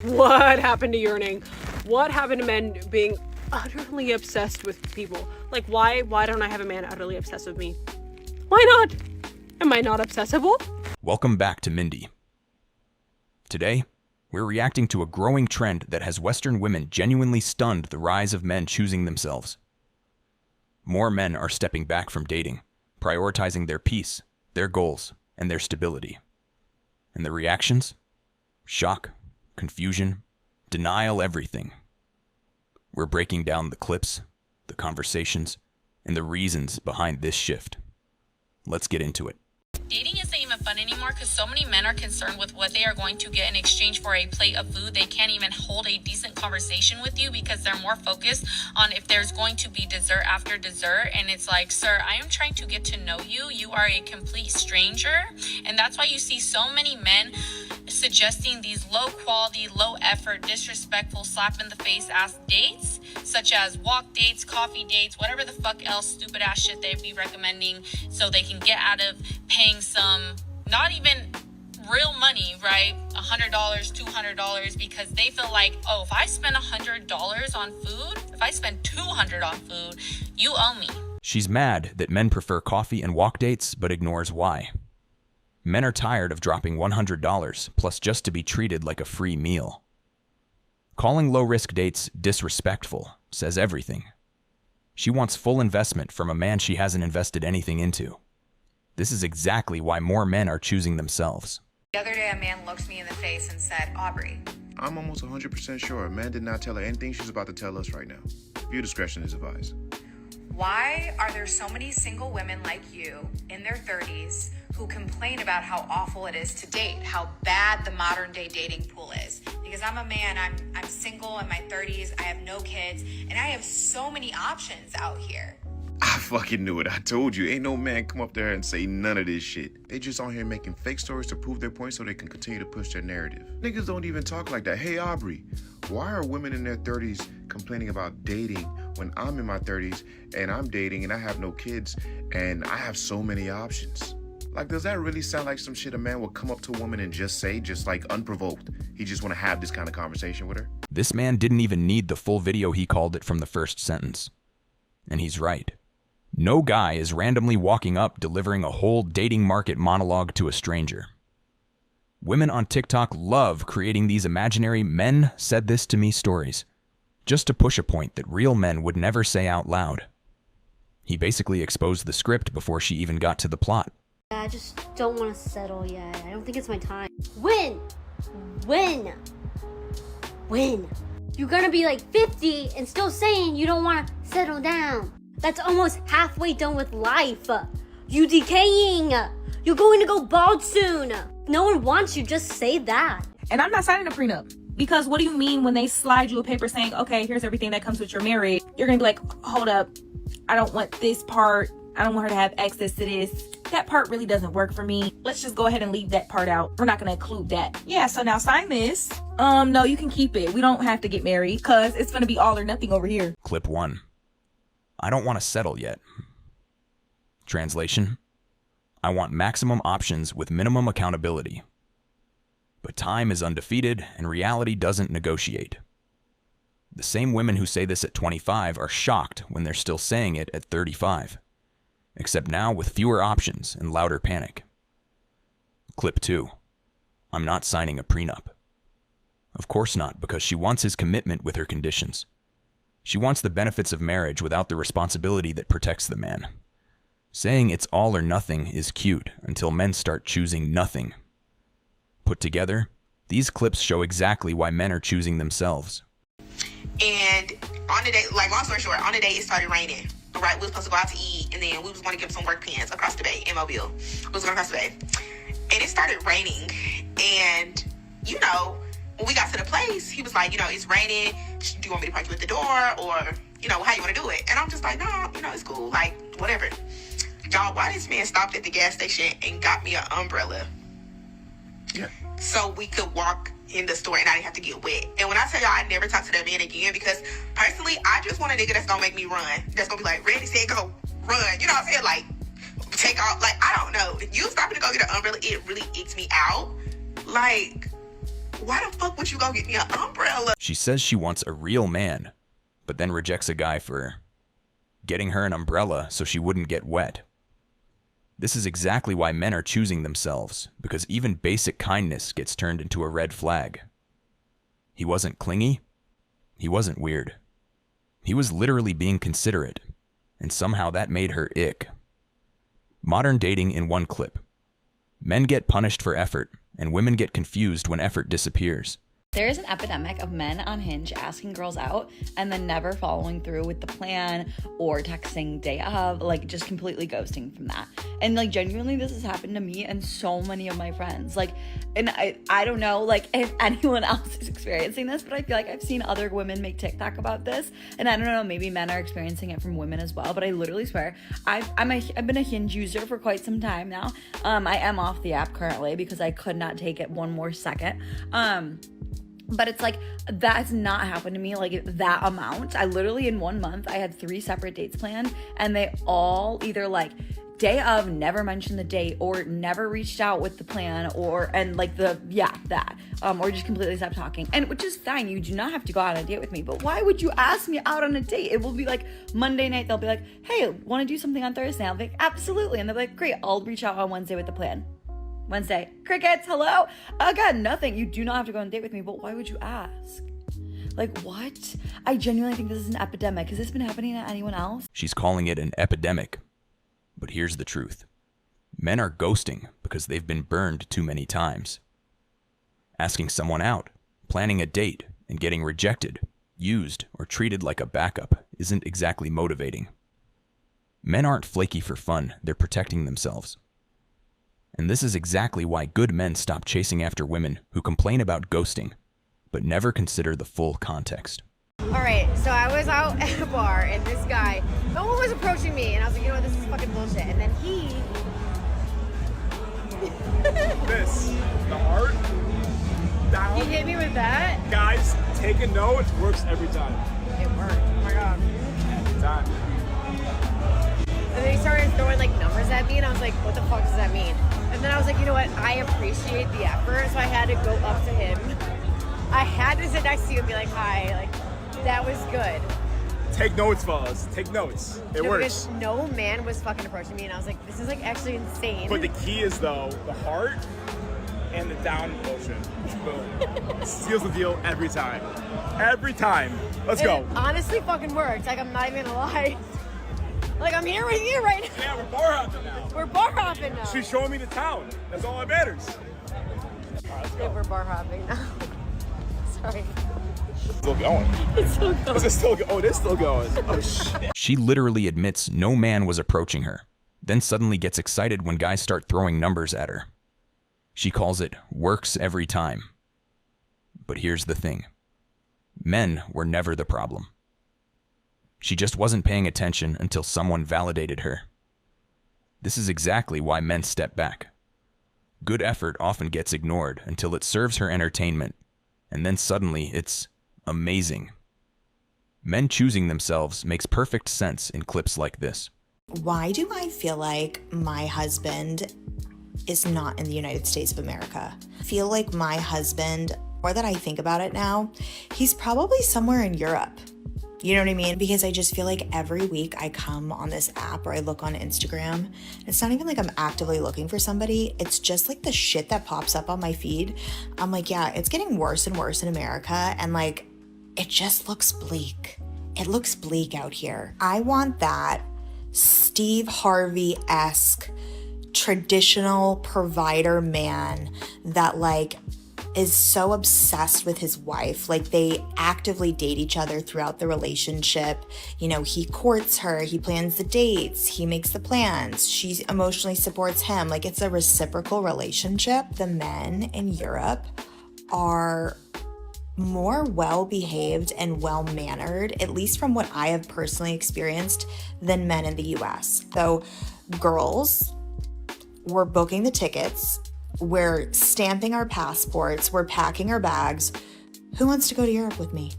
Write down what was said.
What happened to yearning? What happened to men being utterly obsessed with people? Like, why don't I have a man utterly obsessed with me? Why not? Am I not obsessible? Welcome back to Mindy. Today, we're reacting to a growing trend that has Western women genuinely stunned the rise of men choosing themselves. More men are stepping back from dating, prioritizing their peace, their goals, and their stability. And the reactions? Shock, confusion, denial, everything. We're breaking down the clips, the conversations, and the reasons behind this shift. Let's get into it. Dating isn't even fun anymore because so many men are concerned with what they are going to get in exchange for a plate of food. They can't even hold a decent conversation with you because they're more focused on if there's going to be dessert after dessert. And it's like, sir, I am trying to get to know you. You are a complete stranger. And that's why you see so many men suggesting these low quality, low effort, disrespectful, slap in the face ass dates, such as walk dates, coffee dates, whatever the fuck else stupid ass shit they'd be recommending so they can get out of paying some, not even real money, right? $100, $200, because they feel like, oh, if I spend $100 on food, if I spend $200 on food, you owe me. She's mad that men prefer coffee and walk dates, but ignores why. Men are tired of dropping $100 plus just to be treated like a free meal. Calling low-risk dates disrespectful says everything. She wants full investment from a man she hasn't invested anything into. This is exactly why more men are choosing themselves. The other day, a man looked me in the face and said, "Aubrey." I'm almost 100% sure a man did not tell her anything she's about to tell us right now. Viewer discretion is advised. Why are there so many single women like you in their 30s who complain about how awful it is to date, how bad the modern day dating pool is? Because I'm a man, I'm single in my 30s, I have no kids, and I have so many options out here. I fucking knew it. I told you. Ain't no man come up there and say none of this shit. They just on here making fake stories to prove their point so they can continue to push their narrative. Niggas don't even talk like that. Hey, Aubrey, why are women in their 30s complaining about dating when I'm in my 30s and I'm dating and I have no kids and I have so many options? Like, does that really sound like some shit a man would come up to a woman and just say, just like unprovoked? He just want to have this kind of conversation with her? This man didn't even need the full video, he called it from the first sentence. And he's right. No guy is randomly walking up delivering a whole dating market monologue to a stranger. Women on TikTok love creating these imaginary "men said this to me" stories, just to push a point that real men would never say out loud. He basically exposed the script before she even got to the plot. I just don't want to settle yet. I don't think it's my time. When? When? You're gonna be like 50 and still saying you don't want to settle down. That's almost halfway done with life. You decaying. You're going to go bald soon. No one wants you, just say that. And I'm not signing a prenup. Because what do you mean when they slide you a paper saying, okay, here's everything that comes with your marriage? You're going to be like, hold up. I don't want this part. I don't want her to have access to this. That part really doesn't work for me. Let's just go ahead and leave that part out. We're not going to include that. Yeah, so now sign this. No, you can keep it. We don't have to get married because it's going to be all or nothing over here. Clip 1. I don't want to settle yet. Translation: I want maximum options with minimum accountability. But time is undefeated and reality doesn't negotiate. The same women who say this at 25 are shocked when they're still saying it at 35, except now with fewer options and louder panic. Clip 2. I'm not signing a prenup. Of course not, because she wants his commitment with her conditions. She wants the benefits of marriage without the responsibility that protects the man. Saying it's all or nothing is cute until men start choosing nothing. Put together, these clips show exactly why men are choosing themselves. And on the day, like long story short, on the day it started raining. Right, we was supposed to go out to eat, and then we was going to get some work pants across the bay in Mobile. We was going across the bay, and it started raining. And you know, when we got to the place, he was like, you know, it's raining. Do you want me to park you at the door, or you know, how you want to do it? And I'm just like, no, you know, it's cool, like whatever. Y'all, why this man stopped at the gas station and got me an umbrella? Yeah. So we could walk in the store and I didn't have to get wet. And when I tell y'all I never talk to that man again, because personally I just want a nigga that's gonna make me run, that's gonna be like, ready, set, go, run, you know what I'm saying? Like, take off. Like, I don't know, you stopping to go get an umbrella, it really icks me out. Like, Why the fuck would you go get me an umbrella? She says she wants a real man, but then rejects a guy for getting her an umbrella so she wouldn't get wet. This is exactly why men are choosing themselves, because even basic kindness gets turned into a red flag. He wasn't clingy. He wasn't weird. He was literally being considerate, and somehow that made her ick. Modern dating in one clip. Men get punished for effort, and women get confused when effort disappears. There is an epidemic of men on Hinge asking girls out and then never following through with the plan or texting day of, like just completely ghosting from that. And like genuinely this has happened to me and so many of my friends. Like, and I don't know like if anyone else is experiencing this, but I feel like I've seen other women make TikTok about this. And I don't know, maybe men are experiencing it from women as well, but I literally swear I've been a Hinge user for quite some time now. I am off the app currently because I could not take it one more second. But it's like, that's not happened to me, like that amount. I literally, in 1 month, I had 3 separate dates planned, and they all either like day of never mentioned the date, or never reached out with the plan, or or just completely stopped talking. And which is fine, you do not have to go out on a date with me, but why would you ask me out on a date? It will be like Monday night, they'll be like, hey, want to do something on Thursday? I'll be like, absolutely. And they'll be like, great, I'll reach out on Wednesday with the plan. Wednesday, crickets, hello? I got nothing. You do not have to go on a date with me, but why would you ask? Like, what? I genuinely think this is an epidemic. Has this been happening to anyone else? She's calling it an epidemic. But here's the truth. Men are ghosting because they've been burned too many times. Asking someone out, planning a date, and getting rejected, used, or treated like a backup isn't exactly motivating. Men aren't flaky for fun, they're protecting themselves. And this is exactly why good men stop chasing after women who complain about ghosting, but never consider the full context. All right, so I was out at a bar, and this guy, no one was approaching me, and I was like, you know what, this is fucking bullshit. And then he... the heart, down. He hit me with that? Guys, take a note, it works every time. It worked, oh my god. Every time. And then he started throwing like numbers at me, and I was like, what the fuck does that mean? And then I was like, you know what, I appreciate the effort, so I had to go up to him. I had to sit next to you and be like, hi, like, that was good. Take notes, fellas, take notes. It works. Because no man was fucking approaching me, and I was like, this is like actually insane. But the key is though, the heart and the down motion. Boom. Seals the deal every time. Every time. Let's go. It honestly fucking worked, like I'm not even gonna lie. Like, I'm here with you right now. Yeah, we're bar hopping now. We're bar hopping now. She's showing me the town. That's all that matters. All right, let's go. Yeah, we're bar hopping now. Sorry. Still going. It's still going. Is it still going? Oh, it is still going. Oh, shit. She literally admits no man was approaching her, then suddenly gets excited when guys start throwing numbers at her. She calls it works every time. But here's the thing. Men were never the problem. She just wasn't paying attention until someone validated her. This is exactly why men step back. Good effort often gets ignored until it serves her entertainment, and then suddenly it's amazing. Men choosing themselves makes perfect sense in clips like this. Why do I feel like my husband is not in the United States of America? I feel like my husband, more that I think about it now, he's probably somewhere in Europe. You know what I mean? Because I just feel like every week I come on this app or I look on Instagram. It's not even like I'm actively looking for somebody. It's just like the shit that pops up on my feed. I'm like, yeah, it's getting worse and worse in America. And like, it just looks bleak. It looks bleak out here. I want that Steve Harvey-esque traditional provider man that like is so obsessed with his wife. Like they actively date each other throughout the relationship. You know, he courts her, he plans the dates, he makes the plans, she emotionally supports him. Like it's a reciprocal relationship. The men in Europe are more well-behaved and well-mannered, at least from what I have personally experienced, than men in the US. So girls, we're booking the tickets, we're stamping our passports, we're packing our bags. Who wants to go to Europe with me?